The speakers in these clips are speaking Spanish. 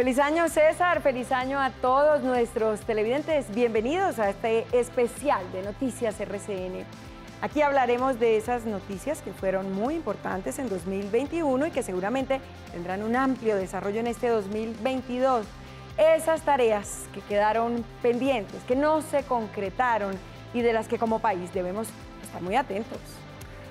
Feliz año, César, feliz año a todos nuestros televidentes. Bienvenidos a este especial de Noticias RCN. Aquí hablaremos de esas noticias que fueron muy importantes en 2021 y que seguramente tendrán un amplio desarrollo en este 2022. Esas tareas que quedaron pendientes, que no se concretaron y de las que como país debemos estar muy atentos.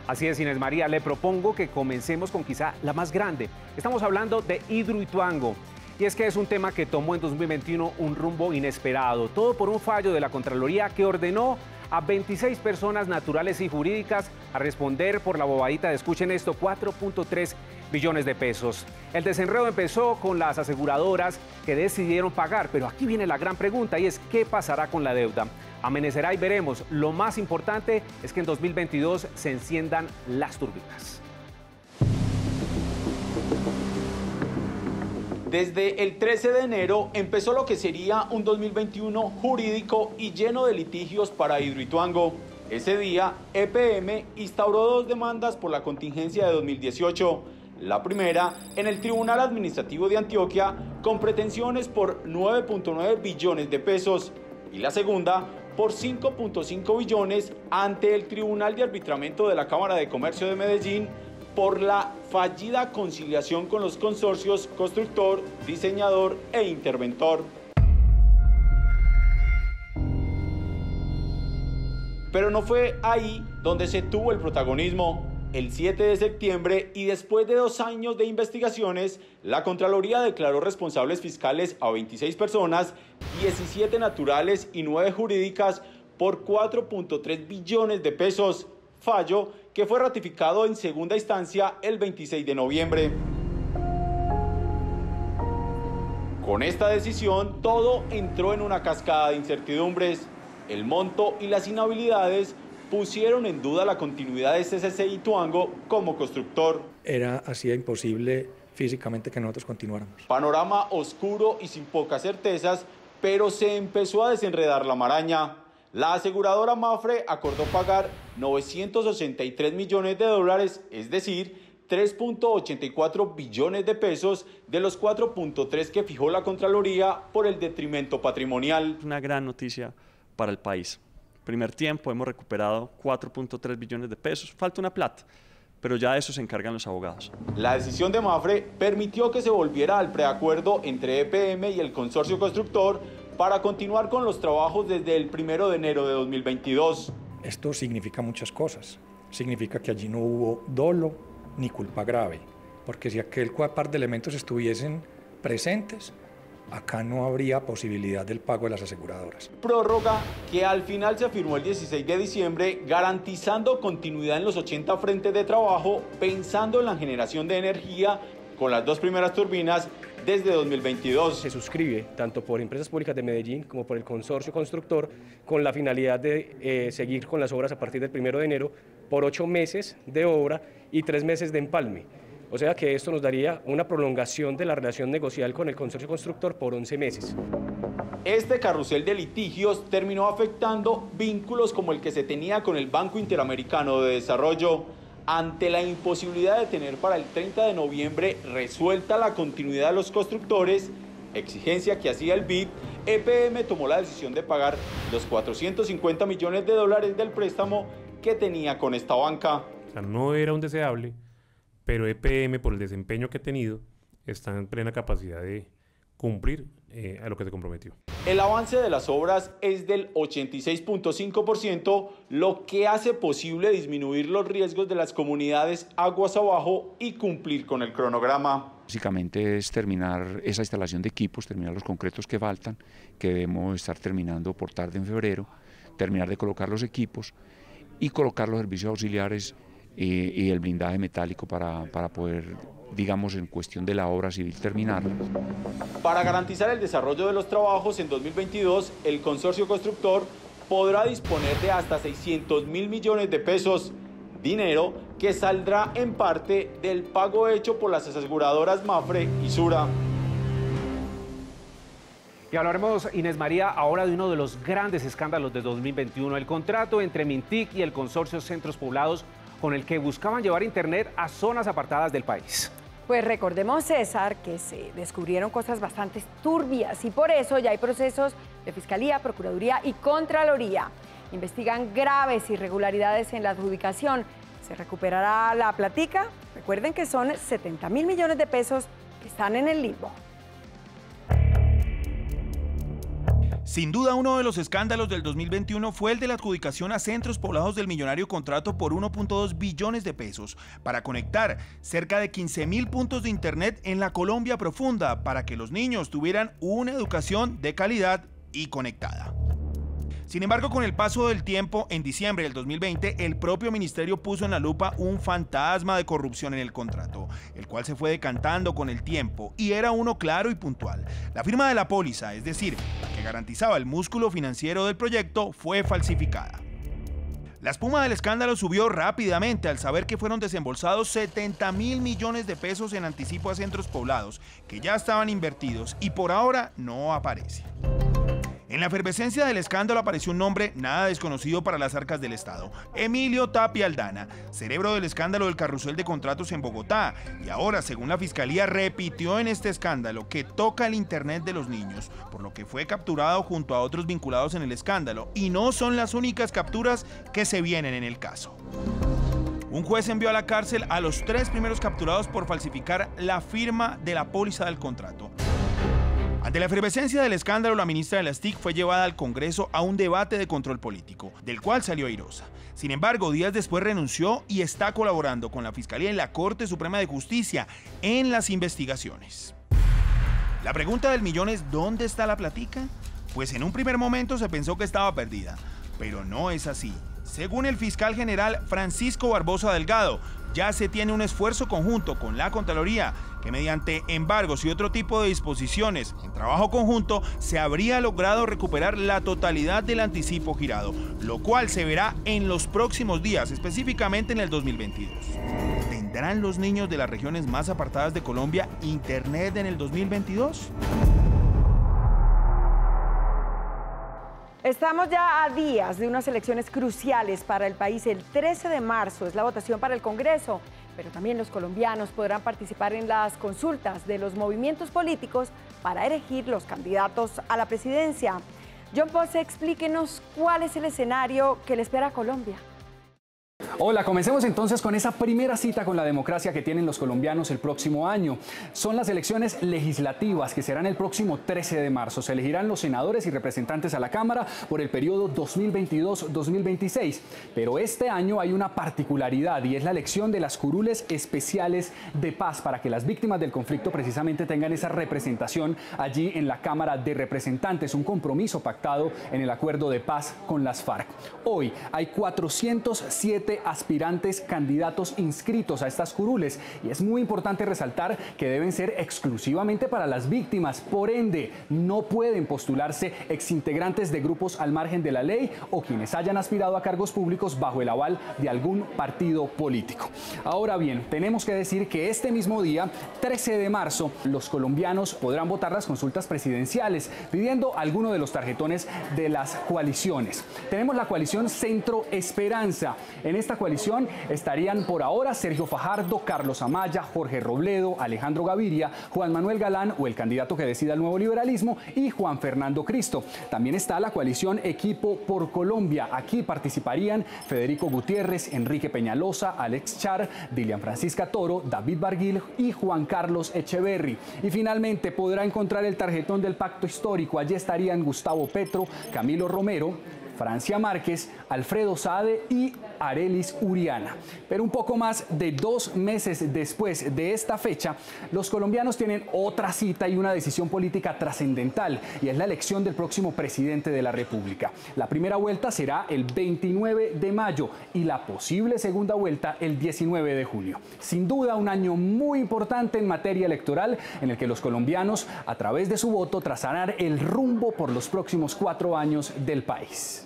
Así es, Inés María, le propongo que comencemos con quizá la más grande. Estamos hablando de Hidroituango. Y es que es un tema que tomó en 2021 un rumbo inesperado, todo por un fallo de la Contraloría que ordenó a 26 personas naturales y jurídicas a responder por la bobadita de, escuchen esto, 4.3 billones de pesos. El desenredo empezó con las aseguradoras que decidieron pagar, pero aquí viene la gran pregunta y es ¿qué pasará con la deuda? Amanecerá y veremos. Lo más importante es que en 2022 se enciendan las turbinas. Desde el 13 de enero empezó lo que sería un 2021 jurídico y lleno de litigios para Hidroituango. Ese día, EPM instauró 2 demandas por la contingencia de 2018. La primera en el Tribunal Administrativo de Antioquia con pretensiones por 9.9 billones de pesos y la segunda por 5.5 billones ante el Tribunal de Arbitramiento de la Cámara de Comercio de Medellín por la fallida conciliación con los consorcios constructor, diseñador e interventor. Pero no fue ahí donde se tuvo el protagonismo. El 7 de septiembre y después de 2 años de investigaciones, la Contraloría declaró responsables fiscales a 26 personas, 17 naturales y 9 jurídicas por 4.3 billones de pesos. Fallo que fue ratificado en segunda instancia el 26 de noviembre. Con esta decisión, todo entró en una cascada de incertidumbres. El monto y las inhabilidades pusieron en duda la continuidad de CCC Ituango como constructor. Hacía imposible físicamente que nosotros continuáramos. Panorama oscuro y sin pocas certezas, pero se empezó a desenredar la maraña. La aseguradora Mapfre acordó pagar 983 millones de dólares, es decir, 3.84 billones de pesos de los 4.3 que fijó la Contraloría por el detrimento patrimonial. Una gran noticia para el país. Primer tiempo hemos recuperado 4.3 billones de pesos, falta una plata, pero ya de eso se encargan los abogados. La decisión de Mapfre permitió que se volviera al preacuerdo entre EPM y el consorcio constructor para continuar con los trabajos desde el 1 de enero de 2022. Esto significa muchas cosas. Significa que allí no hubo dolo ni culpa grave, porque si aquel par de elementos estuviesen presentes, acá no habría posibilidad del pago de las aseguradoras. Prórroga que al final se firmó el 16 de diciembre, garantizando continuidad en los 80 frentes de trabajo, pensando en la generación de energía con las 2 primeras turbinas desde 2022. Se suscribe tanto por Empresas Públicas de Medellín como por el consorcio constructor con la finalidad de seguir con las obras a partir del 1 de enero por 8 meses de obra y 3 meses de empalme. O sea que esto nos daría una prolongación de la relación negocial con el consorcio constructor por 11 meses. Este carrusel de litigios terminó afectando vínculos como el que se tenía con el Banco Interamericano de Desarrollo. Ante la imposibilidad de tener para el 30 de noviembre resuelta la continuidad de los constructores, exigencia que hacía el BID, EPM tomó la decisión de pagar los 450 millones de dólares del préstamo que tenía con esta banca. O sea, no era un deseable, pero EPM, por el desempeño que ha tenido, está en plena capacidad de cumplir a lo que se comprometió. El avance de las obras es del 86.5%, lo que hace posible disminuir los riesgos de las comunidades aguas abajo y cumplir con el cronograma. Básicamente es terminar esa instalación de equipos, terminar los concretos que faltan, que debemos estar terminando por tarde en febrero, terminar de colocar los equipos y colocar los servicios auxiliares y el blindaje metálico para poder, digamos, en cuestión de la obra civil terminarla. Para garantizar el desarrollo de los trabajos en 2022, el consorcio constructor podrá disponer de hasta 600.000 millones de pesos, dinero que saldrá en parte del pago hecho por las aseguradoras Mapfre y Sura. Y hablaremos, Inés María, ahora de uno de los grandes escándalos de 2021, el contrato entre Mintic y el consorcio Centros Poblados, con el que buscaban llevar Internet a zonas apartadas del país. Pues recordemos, César, que se descubrieron cosas bastante turbias y por eso ya hay procesos de Fiscalía, Procuraduría y Contraloría. Investigan graves irregularidades en la adjudicación. ¿Se recuperará la platica? Recuerden que son 70.000 millones de pesos que están en el limbo. Sin duda, uno de los escándalos del 2021 fue el de la adjudicación a Centros Poblados del millonario contrato por 1.2 billones de pesos para conectar cerca de 15.000 puntos de internet en la Colombia profunda para que los niños tuvieran una educación de calidad y conectada. Sin embargo, con el paso del tiempo, en diciembre del 2020, el propio ministerio puso en la lupa un fantasma de corrupción en el contrato, el cual se fue decantando con el tiempo y era uno claro y puntual. La firma de la póliza, es decir, la que garantizaba el músculo financiero del proyecto, fue falsificada. La espuma del escándalo subió rápidamente al saber que fueron desembolsados 70.000 millones de pesos en anticipo a Centros Poblados, que ya estaban invertidos y por ahora no aparece. En la efervescencia del escándalo apareció un nombre nada desconocido para las arcas del Estado: Emilio Tapia Aldana, cerebro del escándalo del carrusel de contratos en Bogotá, y ahora, según la Fiscalía, repitió en este escándalo que toca el internet de los niños, por lo que fue capturado junto a otros vinculados en el escándalo, y no son las únicas capturas que se vienen en el caso. Un juez envió a la cárcel a los 3 primeros capturados por falsificar la firma de la póliza del contrato. Ante la efervescencia del escándalo, la ministra de las TIC fue llevada al Congreso a un debate de control político, del cual salió airosa. Sin embargo, días después renunció y está colaborando con la Fiscalía y la Corte Suprema de Justicia en las investigaciones. La pregunta del millón es: ¿dónde está la platica? Pues en un primer momento se pensó que estaba perdida, pero no es así. Según el fiscal general Francisco Barbosa Delgado, ya se tiene un esfuerzo conjunto con la Contraloría que mediante embargos y otro tipo de disposiciones en trabajo conjunto se habría logrado recuperar la totalidad del anticipo girado, lo cual se verá en los próximos días, específicamente en el 2022. ¿Tendrán los niños de las regiones más apartadas de Colombia internet en el 2022? Estamos ya a días de unas elecciones cruciales para el país. El 13 de marzo es la votación para el Congreso, pero también los colombianos podrán participar en las consultas de los movimientos políticos para elegir los candidatos a la presidencia. John Posse, explíquenos cuál es el escenario que le espera a Colombia. Hola, comencemos entonces con esa primera cita con la democracia que tienen los colombianos el próximo año. Son las elecciones legislativas que serán el próximo 13 de marzo. Se elegirán los senadores y representantes a la Cámara por el periodo 2022-2026. Pero este año hay una particularidad y es la elección de las curules especiales de paz para que las víctimas del conflicto precisamente tengan esa representación allí en la Cámara de Representantes, un compromiso pactado en el acuerdo de paz con las FARC. Hoy hay 407 aspirantes candidatos inscritos a estas curules y es muy importante resaltar que deben ser exclusivamente para las víctimas. Por ende, no pueden postularse exintegrantes de grupos al margen de la ley o quienes hayan aspirado a cargos públicos bajo el aval de algún partido político. Ahora bien, tenemos que decir que este mismo día, 13 de marzo, los colombianos podrán votar las consultas presidenciales pidiendo alguno de los tarjetones de las coaliciones. Tenemos la coalición Centro Esperanza. En esta coalición estarían por ahora Sergio Fajardo, Carlos Amaya, Jorge Robledo, Alejandro Gaviria, Juan Manuel Galán o el candidato que decida el nuevo liberalismo y Juan Fernando Cristo. También está la coalición Equipo por Colombia. Aquí participarían Federico Gutiérrez, Enrique Peñalosa, Alex Char, Dilian Francisca Toro, David Barguil y Juan Carlos Echeverry. Y finalmente podrá encontrar el tarjetón del Pacto Histórico. Allí estarían Gustavo Petro, Camilo Romero, Francia Márquez, Alfredo Saade y Arelis Uriana. Pero un poco más de 2 meses después de esta fecha, los colombianos tienen otra cita y una decisión política trascendental, y es la elección del próximo presidente de la República. La primera vuelta será el 29 de mayo y la posible segunda vuelta el 19 de junio. Sin duda, un año muy importante en materia electoral en el que los colombianos, a través de su voto, trazarán el rumbo por los próximos 4 años del país.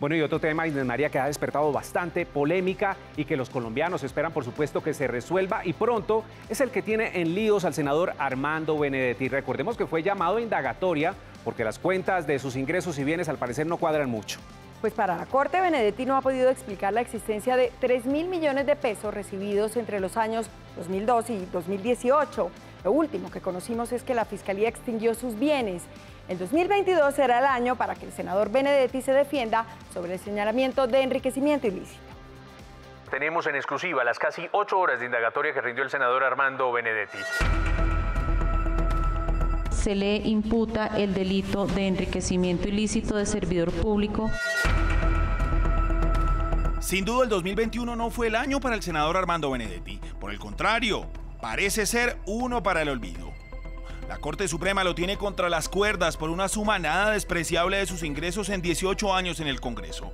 Bueno, y otro tema, Inés María, que ha despertado bastante polémica y que los colombianos esperan, por supuesto, que se resuelva y pronto, es el que tiene en líos al senador Armando Benedetti. Recordemos que fue llamado a indagatoria porque las cuentas de sus ingresos y bienes al parecer no cuadran mucho. Pues para la Corte, Benedetti no ha podido explicar la existencia de 3.000 millones de pesos recibidos entre los años 2002 y 2018. Lo último que conocimos es que la Fiscalía extinguió sus bienes. El 2022 será el año para que el senador Benedetti se defienda sobre el señalamiento de enriquecimiento ilícito. Tenemos en exclusiva las casi 8 horas de indagatoria que rindió el senador Armando Benedetti. Se le imputa el delito de enriquecimiento ilícito de servidor público. Sin duda, el 2021 no fue el año para el senador Armando Benedetti. Por el contrario, parece ser uno para el olvido. La Corte Suprema lo tiene contra las cuerdas por una suma nada despreciable de sus ingresos en 18 años en el Congreso.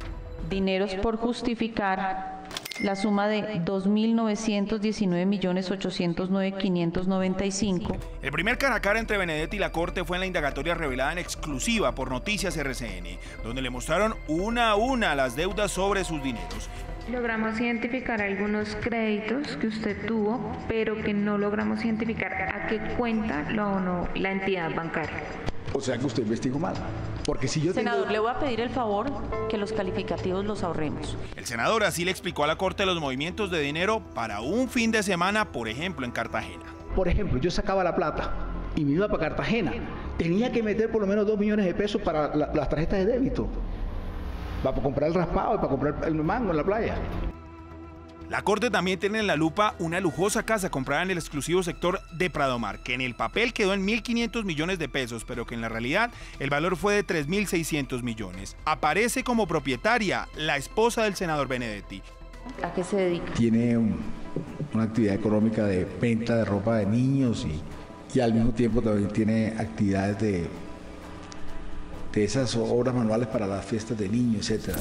Dineros por justificar la suma de 2.919.809.595. El primer cara a cara entre Benedetti y la Corte fue en la indagatoria revelada en exclusiva por Noticias RCN, donde le mostraron una a una las deudas sobre sus dineros. Logramos identificar algunos créditos que usted tuvo, pero que no logramos identificar a qué cuenta lo abonó la entidad bancaria. O sea que usted investigó mal. Porque si yo Senador, le voy a pedir el favor que los calificativos los ahorremos. El senador así le explicó a la Corte los movimientos de dinero para un fin de semana, por ejemplo, en Cartagena. Por ejemplo, yo sacaba la plata y me iba para Cartagena. Tenía que meter por lo menos 2 millones de pesos para las tarjetas de débito. Para comprar el raspado y para comprar el mango en la playa. La Corte también tiene en la lupa una lujosa casa comprada en el exclusivo sector de Pradomar, que en el papel quedó en 1.500 millones de pesos, pero que en la realidad el valor fue de 3.600 millones. Aparece como propietaria la esposa del senador Benedetti. ¿A qué se dedica? Tiene una actividad económica de venta de ropa de niños y al mismo tiempo también tiene actividades de esas obras manuales para las fiestas de niños, etc.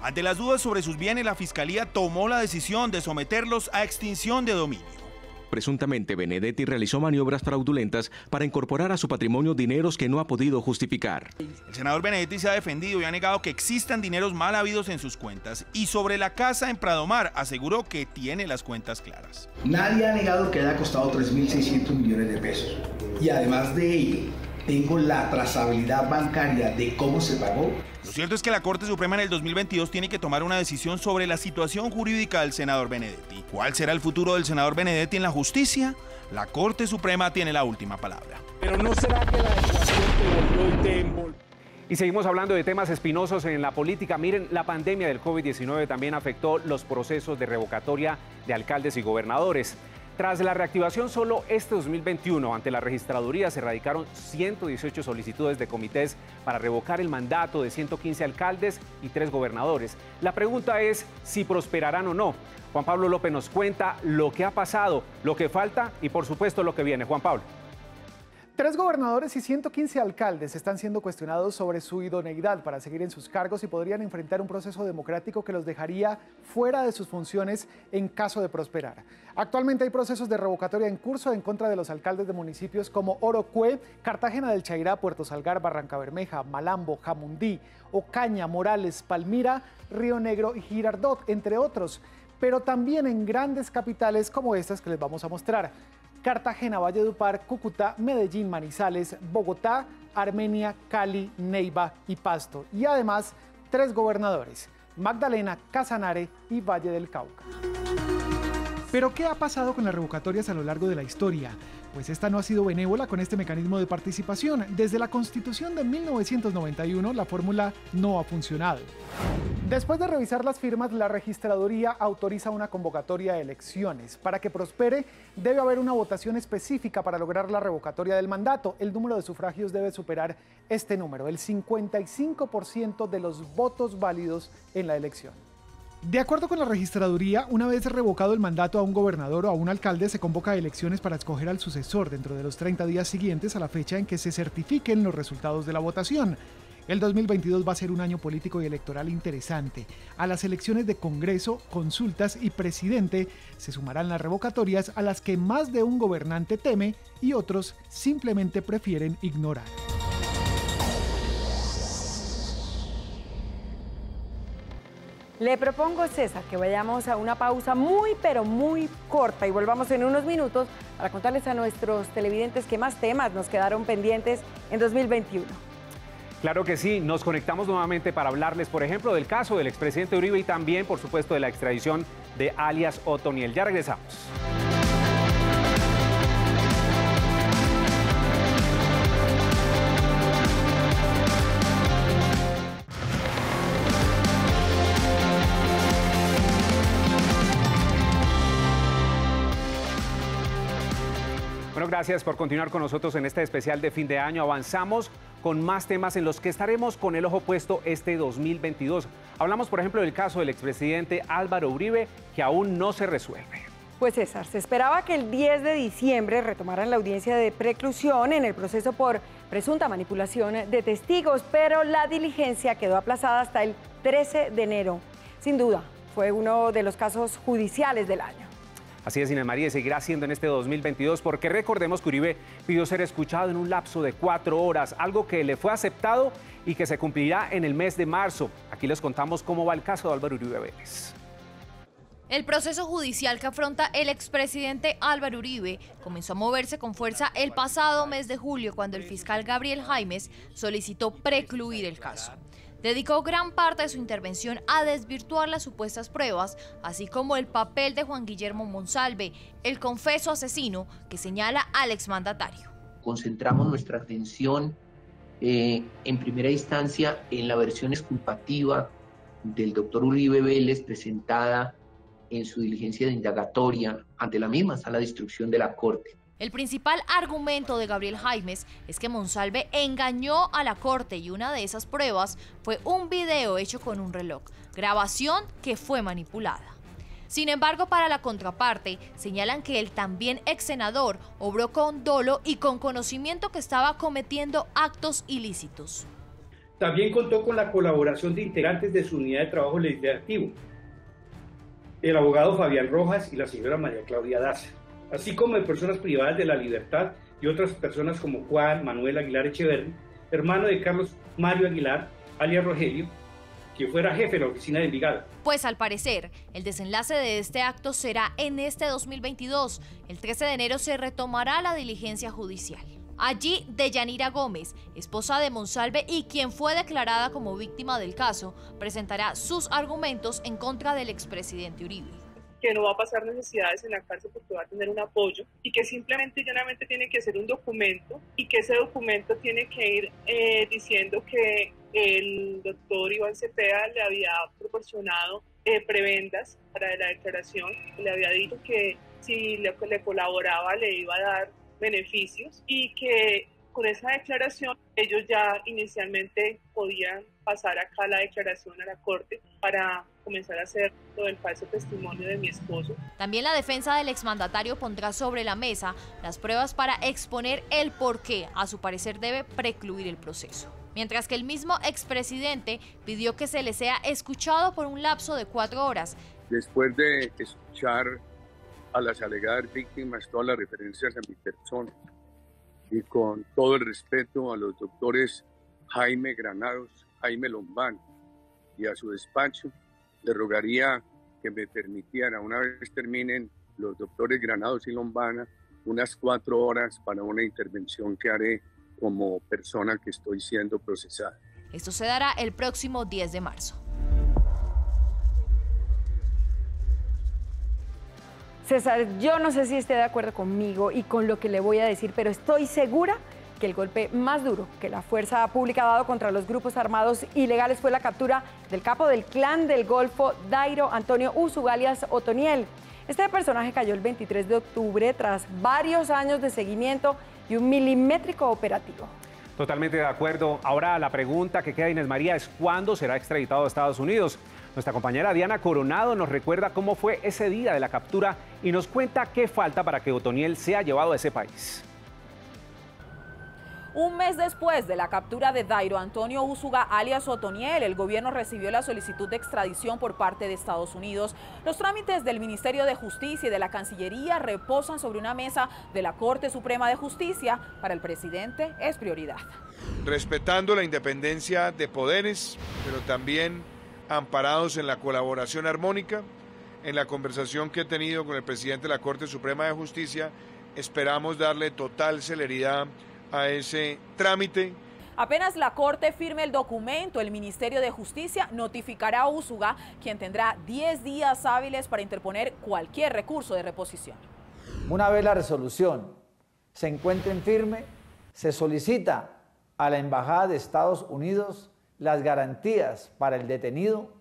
Ante las dudas sobre sus bienes, la Fiscalía tomó la decisión de someterlos a extinción de dominio. Presuntamente, Benedetti realizó maniobras fraudulentas para incorporar a su patrimonio dineros que no ha podido justificar. El senador Benedetti se ha defendido y ha negado que existan dineros mal habidos en sus cuentas. Y sobre la casa en Pradomar, aseguró que tiene las cuentas claras. Nadie ha negado que haya costado 3.600 millones de pesos. Y además de ello, tengo la trazabilidad bancaria de cómo se pagó. Lo cierto es que la Corte Suprema en el 2022 tiene que tomar una decisión sobre la situación jurídica del senador Benedetti. ¿Cuál será el futuro del senador Benedetti en la justicia? La Corte Suprema tiene la última palabra. Pero ¿no será que la ecuación te volvió y te envolvió? Y seguimos hablando de temas espinosos en la política. Miren, la pandemia del COVID-19 también afectó los procesos de revocatoria de alcaldes y gobernadores. Tras la reactivación solo este 2021, ante la registraduría se radicaron 118 solicitudes de comités para revocar el mandato de 115 alcaldes y 3 gobernadores. La pregunta es si prosperarán o no. Juan Pablo López nos cuenta lo que ha pasado, lo que falta y por supuesto lo que viene. Juan Pablo. 3 gobernadores y 115 alcaldes están siendo cuestionados sobre su idoneidad para seguir en sus cargos y podrían enfrentar un proceso democrático que los dejaría fuera de sus funciones en caso de prosperar. Actualmente hay procesos de revocatoria en curso en contra de los alcaldes de municipios como Orocue, Cartagena del Chairá, Puerto Salgar, Barrancabermeja, Malambo, Jamundí, Ocaña, Morales, Palmira, Río Negro y Girardot, entre otros, pero también en grandes capitales como estas que les vamos a mostrar. Cartagena, Valledupar, Cúcuta, Medellín, Manizales, Bogotá, Armenia, Cali, Neiva y Pasto. Y además, 3 gobernadores, Magdalena, Casanare y Valle del Cauca. ¿Pero qué ha pasado con las revocatorias a lo largo de la historia? Pues esta no ha sido benévola con este mecanismo de participación. Desde la Constitución de 1991, la fórmula no ha funcionado. Después de revisar las firmas, la registraduría autoriza una convocatoria de elecciones. Para que prospere, debe haber una votación específica para lograr la revocatoria del mandato. El número de sufragios debe superar este número, el 55% de los votos válidos en la elección. De acuerdo con la registraduría, una vez revocado el mandato a un gobernador o a un alcalde, se convoca a elecciones para escoger al sucesor dentro de los 30 días siguientes a la fecha en que se certifiquen los resultados de la votación. El 2022 va a ser un año político y electoral interesante. A las elecciones de Congreso, consultas y presidente se sumarán las revocatorias a las que más de un gobernante teme y otros simplemente prefieren ignorar. Le propongo, César, que vayamos a una pausa muy, pero muy corta y volvamos en unos minutos para contarles a nuestros televidentes qué más temas nos quedaron pendientes en 2021. Claro que sí, nos conectamos nuevamente para hablarles, por ejemplo, del caso del expresidente Uribe y también, por supuesto, de la extradición de alias Otoniel. Ya regresamos. Bueno, gracias por continuar con nosotros en este especial de fin de año. Avanzamos con más temas en los que estaremos con el ojo puesto este 2022. Hablamos, por ejemplo, del caso del expresidente Álvaro Uribe, que aún no se resuelve. Pues César, se esperaba que el 10 de diciembre retomaran la audiencia de preclusión en el proceso por presunta manipulación de testigos, pero la diligencia quedó aplazada hasta el 13 de enero. Sin duda, fue uno de los casos judiciales del año. Así es, Inés María, y seguirá siendo en este 2022 porque recordemos que Uribe pidió ser escuchado en un lapso de 4 horas, algo que le fue aceptado y que se cumplirá en el mes de marzo. Aquí les contamos cómo va el caso de Álvaro Uribe Vélez. El proceso judicial que afronta el expresidente Álvaro Uribe comenzó a moverse con fuerza el pasado mes de julio cuando el fiscal Gabriel Jaimes solicitó precluir el caso. Dedicó gran parte de su intervención a desvirtuar las supuestas pruebas, así como el papel de Juan Guillermo Monsalve, el confeso asesino que señala al exmandatario. Concentramos nuestra atención en primera instancia en la versión exculpativa del doctor Uribe Vélez presentada en su diligencia de indagatoria ante la misma sala de instrucción de la Corte. El principal argumento de Gabriel Jaimes es que Monsalve engañó a la Corte y una de esas pruebas fue un video hecho con un reloj, grabación que fue manipulada. Sin embargo, para la contraparte, señalan que el también ex senador obró con dolo y con conocimiento que estaba cometiendo actos ilícitos. También contó con la colaboración de integrantes de su unidad de trabajo legislativo, el abogado Fabián Rojas y la señora María Claudia Daza, así como de personas privadas de la libertad y otras personas como Juan Manuel Aguilar Echeverri, hermano de Carlos Mario Aguilar, alias Rogelio, que fuera jefe de la oficina de Envigado. Pues al parecer, el desenlace de este acto será en este 2022. El 13 de enero se retomará la diligencia judicial. Allí, Deyanira Gómez, esposa de Monsalve y quien fue declarada como víctima del caso, presentará sus argumentos en contra del expresidente Uribe. Que no va a pasar necesidades en la cárcel porque va a tener un apoyo y que simplemente y llanamente tiene que hacer un documento y que ese documento tiene que ir diciendo que el doctor Iván Cepeda le había proporcionado prebendas para la declaración, le había dicho que si le colaboraba le iba a dar beneficios y que con esa declaración ellos ya inicialmente podían pasar acá la declaración a la Corte para comenzar a hacer lo del falso testimonio de mi esposo. También la defensa del exmandatario pondrá sobre la mesa las pruebas para exponer el por qué, a su parecer, debe precluir el proceso. Mientras que el mismo expresidente pidió que se le sea escuchado por un lapso de 4 horas. Después de escuchar a las alegadas víctimas todas las referencias a mi persona y con todo el respeto a los doctores Jaime Granados, Jaime Lombana y a su despacho, le rogaría que me permitiera, una vez terminen los doctores Granados y Lombana, unas 4 horas para una intervención que haré como persona que estoy siendo procesada. Esto se dará el próximo 10 de marzo. César, yo no sé si esté de acuerdo conmigo y con lo que le voy a decir, pero estoy segura que el golpe más duro que la fuerza pública ha dado contra los grupos armados ilegales fue la captura del capo del Clan del Golfo, Dairo Antonio Úsuga, alias Otoniel. Este personaje cayó el 23 de octubre tras varios años de seguimiento y un milimétrico operativo. Totalmente de acuerdo. Ahora la pregunta que queda, Inés María, es ¿cuándo será extraditado a Estados Unidos? Nuestra compañera Diana Coronado nos recuerda cómo fue ese día de la captura y nos cuenta qué falta para que Otoniel sea llevado a ese país. Un mes después de la captura de Dairo Antonio Úsuga, alias Otoniel, el gobierno recibió la solicitud de extradición por parte de Estados Unidos. Los trámites del Ministerio de Justicia y de la Cancillería reposan sobre una mesa de la Corte Suprema de Justicia. Para el presidente es prioridad. Respetando la independencia de poderes, pero también amparados en la colaboración armónica, en la conversación que he tenido con el presidente de la Corte Suprema de Justicia, esperamos darle total celeridad a ese trámite. Apenas la Corte firme el documento, el Ministerio de Justicia notificará a Úsuga, quien tendrá 10 días hábiles para interponer cualquier recurso de reposición. Una vez la resolución se encuentre en firme, se solicita a la Embajada de Estados Unidos las garantías para el detenido,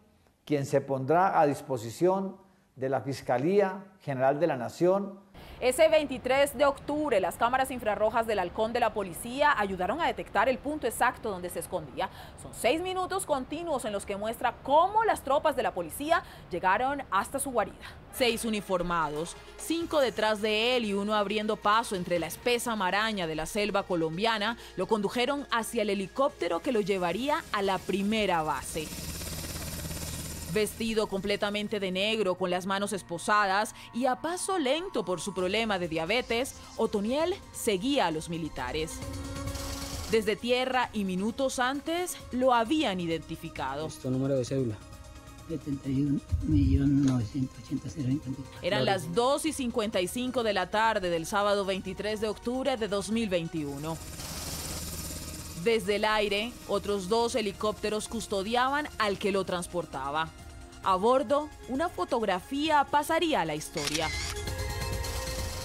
quien se pondrá a disposición de la Fiscalía General de la Nación. Ese 23 de octubre, las cámaras infrarrojas del halcón de la policía ayudaron a detectar el punto exacto donde se escondía. Son 6 minutos continuos en los que muestra cómo las tropas de la policía llegaron hasta su guarida. 6 uniformados, 5 detrás de él y 1 abriendo paso entre la espesa maraña de la selva colombiana, lo condujeron hacia el helicóptero que lo llevaría a la primera base. Vestido completamente de negro, con las manos esposadas y a paso lento por su problema de diabetes, Otoniel seguía a los militares. Desde tierra y minutos antes lo habían identificado. Nuestro número de cédula. 71.980.020. Eran las 2:55 de la tarde del sábado 23 de octubre de 2021. Desde el aire, otros 2 helicópteros custodiaban al que lo transportaba. A bordo, una fotografía pasaría a la historia.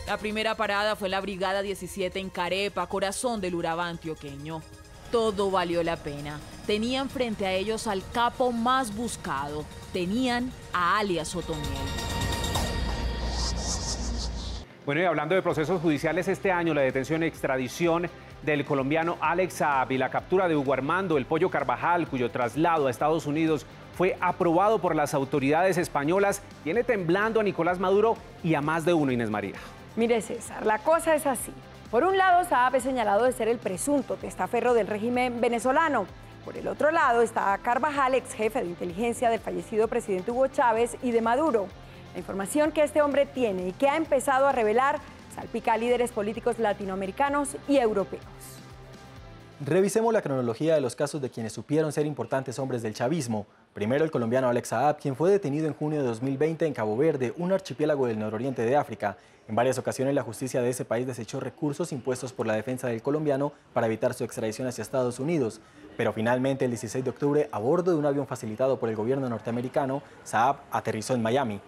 La primera parada fue la Brigada 17 en Carepa, corazón del Urabá antioqueño. Todo valió la pena. Tenían frente a ellos al capo más buscado. Tenían a alias Otoniel. Bueno, y hablando de procesos judiciales, este año la detención y extradición del colombiano Alex Saab y la captura de Hugo Armando El Pollo Carvajal, cuyo traslado a Estados Unidos fue aprobado por las autoridades españolas, tiene temblando a Nicolás Maduro y a más de uno, Inés María. Mire, César, la cosa es así. Por un lado, Saab es señalado de ser el presunto testaferro del régimen venezolano. Por el otro lado está Carvajal, ex jefe de inteligencia del fallecido presidente Hugo Chávez y de Maduro. La información que este hombre tiene y que ha empezado a revelar salpica a líderes políticos latinoamericanos y europeos. Revisemos la cronología de los casos de quienes supieron ser importantes hombres del chavismo. Primero, el colombiano Alex Saab, quien fue detenido en junio de 2020 en Cabo Verde, un archipiélago del nororiente de África. En varias ocasiones, la justicia de ese país desechó recursos impuestos por la defensa del colombiano para evitar su extradición hacia Estados Unidos. Pero finalmente, el 16 de octubre, a bordo de un avión facilitado por el gobierno norteamericano, Saab aterrizó en Miami.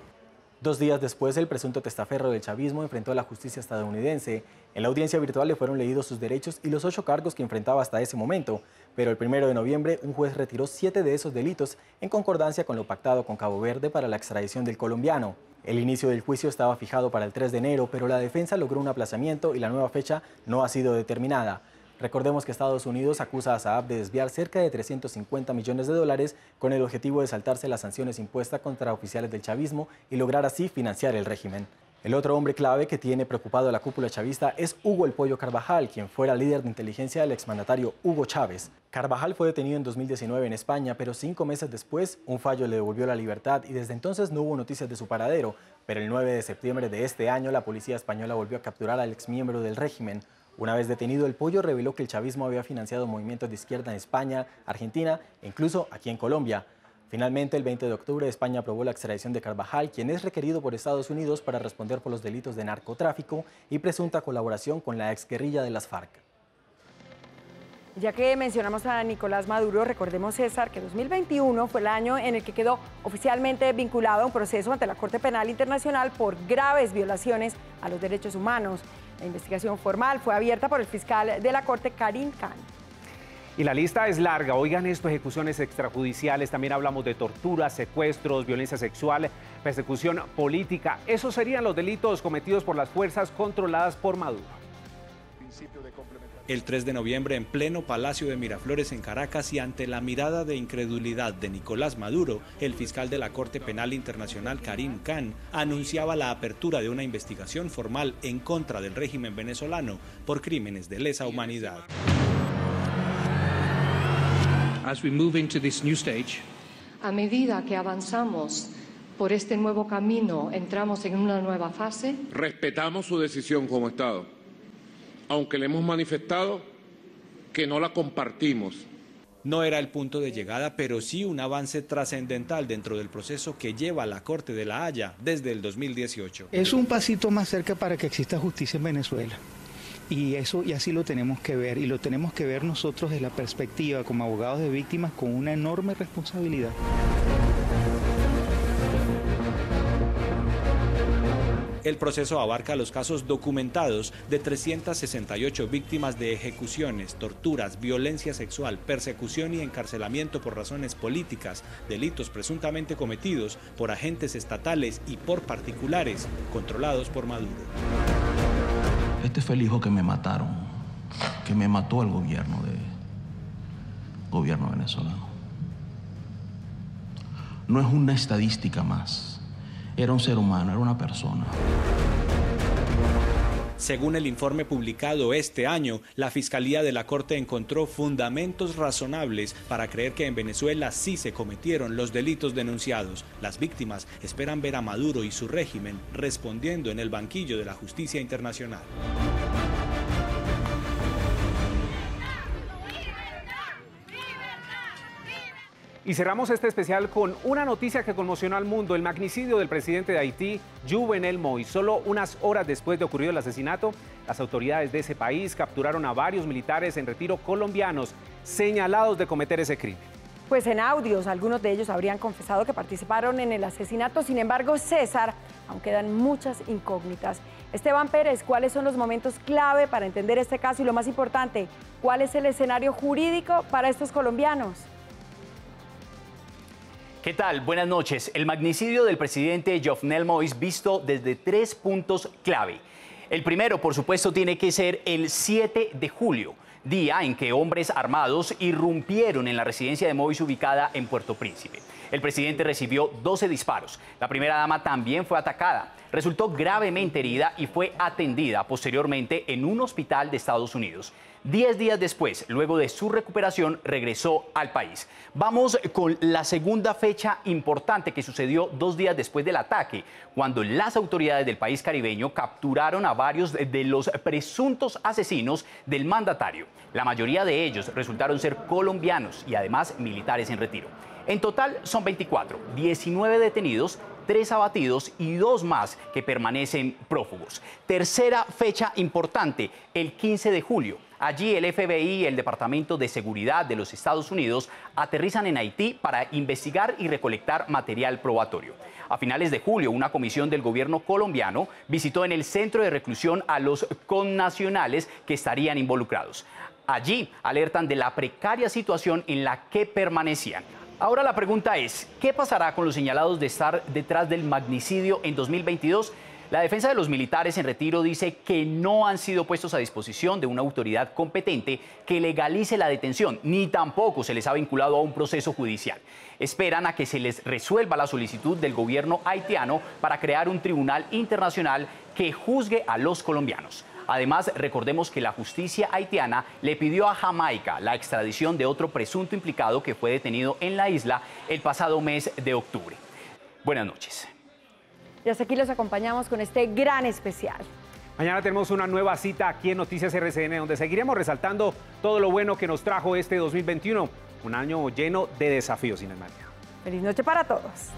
2 días después, el presunto testaferro del chavismo enfrentó a la justicia estadounidense. En la audiencia virtual le fueron leídos sus derechos y los 8 cargos que enfrentaba hasta ese momento. Pero el 1 de noviembre, un juez retiró 7 de esos delitos en concordancia con lo pactado con Cabo Verde para la extradición del colombiano. El inicio del juicio estaba fijado para el 3 de enero, pero la defensa logró un aplazamiento y la nueva fecha no ha sido determinada. Recordemos que Estados Unidos acusa a Saab de desviar cerca de $350 millones con el objetivo de saltarse las sanciones impuestas contra oficiales del chavismo y lograr así financiar el régimen. El otro hombre clave que tiene preocupado a la cúpula chavista es Hugo El Pollo Carvajal, quien fuera líder de inteligencia del exmandatario Hugo Chávez. Carvajal fue detenido en 2019 en España, pero 5 meses después un fallo le devolvió la libertad y desde entonces no hubo noticias de su paradero. Pero el 9 de septiembre de este año la policía española volvió a capturar al exmiembro del régimen. Una vez detenido, El Pollo reveló que el chavismo había financiado movimientos de izquierda en España, Argentina e incluso aquí en Colombia. Finalmente, el 20 de octubre, España aprobó la extradición de Carvajal, quien es requerido por Estados Unidos para responder por los delitos de narcotráfico y presunta colaboración con la exguerrilla de las FARC. Ya que mencionamos a Nicolás Maduro, recordemos, César, que 2021 fue el año en el que quedó oficialmente vinculado a un proceso ante la Corte Penal Internacional por graves violaciones a los derechos humanos. La investigación formal fue abierta por el fiscal de la Corte, Karim Khan. Y la lista es larga. Oigan esto: ejecuciones extrajudiciales, también hablamos de torturas, secuestros, violencia sexual, persecución política. Esos serían los delitos cometidos por las fuerzas controladas por Maduro. El 3 de noviembre, en pleno Palacio de Miraflores en Caracas y ante la mirada de incredulidad de Nicolás Maduro, el fiscal de la Corte Penal Internacional, Karim Khan, anunciaba la apertura de una investigación formal en contra del régimen venezolano por crímenes de lesa humanidad. A medida que avanzamos por este nuevo camino, entramos en una nueva fase. Respetamos su decisión como Estado, aunque le hemos manifestado que no la compartimos. No era el punto de llegada, pero sí un avance trascendental dentro del proceso que lleva la Corte de La Haya desde el 2018. Es un pasito más cerca para que exista justicia en Venezuela. Y así lo tenemos que ver, y lo tenemos que ver nosotros desde la perspectiva como abogados de víctimas con una enorme responsabilidad. El proceso abarca los casos documentados de 368 víctimas de ejecuciones, torturas, violencia sexual, persecución y encarcelamiento por razones políticas, delitos presuntamente cometidos por agentes estatales y por particulares controlados por Maduro. Este fue el hijo que me mataron, que me mató el gobierno venezolano. No es una estadística más, era un ser humano, era una persona. Según el informe publicado este año, la Fiscalía de la Corte encontró fundamentos razonables para creer que en Venezuela sí se cometieron los delitos denunciados. Las víctimas esperan ver a Maduro y su régimen respondiendo en el banquillo de la justicia internacional. Y cerramos este especial con una noticia que conmocionó al mundo: el magnicidio del presidente de Haití, Jovenel Moïse. Solo unas horas después de ocurrido el asesinato, las autoridades de ese país capturaron a varios militares en retiro colombianos señalados de cometer ese crimen. Pues en audios, algunos de ellos habrían confesado que participaron en el asesinato. Sin embargo, César, aún quedan muchas incógnitas. Esteban Pérez, ¿cuáles son los momentos clave para entender este caso? Y lo más importante, ¿cuál es el escenario jurídico para estos colombianos? ¿Qué tal? Buenas noches. El magnicidio del presidente Jovenel Moïse visto desde 3 puntos clave. El primero, por supuesto, tiene que ser el 7 de julio, día en que hombres armados irrumpieron en la residencia de Moïse ubicada en Puerto Príncipe. El presidente recibió 12 disparos. La primera dama también fue atacada. Resultó gravemente herida y fue atendida posteriormente en un hospital de Estados Unidos. 10 días después, luego de su recuperación, regresó al país. Vamos con la segunda fecha importante que sucedió 2 días después del ataque, cuando las autoridades del país caribeño capturaron a varios de los presuntos asesinos del mandatario. La mayoría de ellos resultaron ser colombianos y además militares en retiro. En total son 24, 19 detenidos, 3 abatidos y 2 más que permanecen prófugos. Tercera fecha importante, el 15 de julio. Allí el FBI y el Departamento de Seguridad de los Estados Unidos aterrizan en Haití para investigar y recolectar material probatorio. A finales de julio, una comisión del gobierno colombiano visitó en el centro de reclusión a los connacionales que estarían involucrados. Allí alertan de la precaria situación en la que permanecían. Ahora la pregunta es, ¿qué pasará con los señalados de estar detrás del magnicidio en 2022? La defensa de los militares en retiro dice que no han sido puestos a disposición de una autoridad competente que legalice la detención, ni tampoco se les ha vinculado a un proceso judicial. Esperan a que se les resuelva la solicitud del gobierno haitiano para crear un tribunal internacional que juzgue a los colombianos. Además, recordemos que la justicia haitiana le pidió a Jamaica la extradición de otro presunto implicado que fue detenido en la isla el pasado mes de octubre. Buenas noches. Y hasta aquí los acompañamos con este gran especial. Mañana tenemos una nueva cita aquí en Noticias RCN, donde seguiremos resaltando todo lo bueno que nos trajo este 2021. Un año lleno de desafíos, Inés María. Feliz noche para todos.